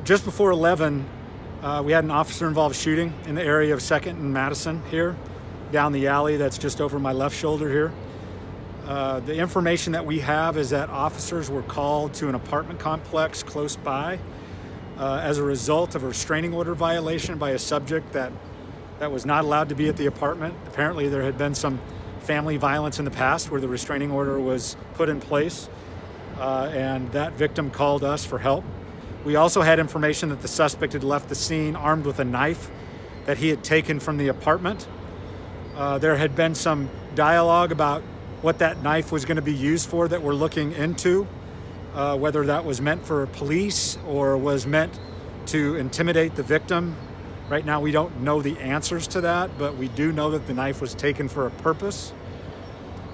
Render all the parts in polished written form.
Just before 11, we had an officer-involved shooting in the area of 2nd and Madison here, down the alley that's just over my left shoulder here. The information that we have is that officers were called to an apartment complex close by as a result of a restraining order violation by a subject that was not allowed to be at the apartment. Apparently there had been some family violence in the past where the restraining order was put in place, and that victim called us for help. We also had information that the suspect had left the scene armed with a knife that he had taken from the apartment. There had been some dialogue about what that knife was going to be used for that we're looking into, whether that was meant for police or was meant to intimidate the victim. Right now we don't know the answers to that, but we do know that the knife was taken for a purpose.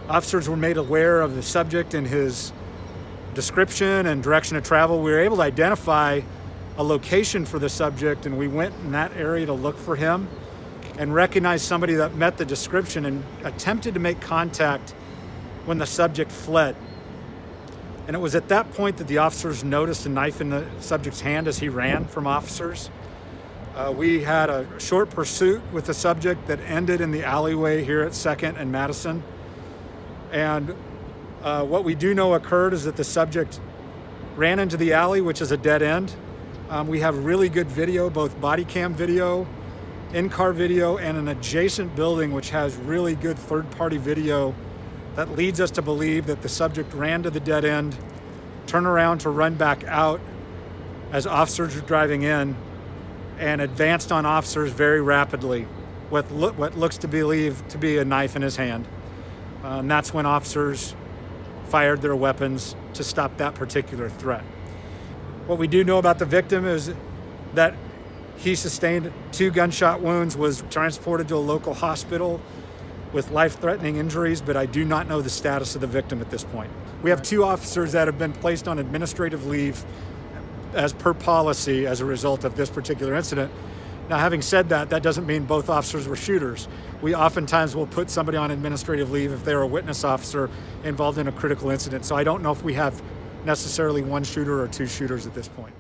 Officers were made aware of the subject and his description and direction of travel. We were able to identify a location for the subject, and we went in that area to look for him and recognized somebody that met the description and attempted to make contact when the subject fled. And it was at that point that the officers noticed a knife in the subject's hand as he ran from officers. We had a short pursuit with the subject that ended in the alleyway here at 2nd and Madison. And what we do know occurred is that the subject ran into the alley, which is a dead end. We have really good video, both body cam video, in-car video, and an adjacent building which has really good third-party video that leads us to believe that the subject ran to the dead end, turned around to run back out as officers were driving in, and advanced on officers very rapidly with what looks to believe to be a knife in his hand. And that's when officers fired their weapons to stop that particular threat. What we do know about the victim is that he sustained 2 gunshot wounds, was transported to a local hospital with life-threatening injuries, but I do not know the status of the victim at this point. We have 2 officers that have been placed on administrative leave as per policy as a result of this particular incident. Now, having said that, that doesn't mean both officers were shooters. We oftentimes will put somebody on administrative leave if they're a witness officer involved in a critical incident. So I don't know if we have necessarily 1 shooter or 2 shooters at this point.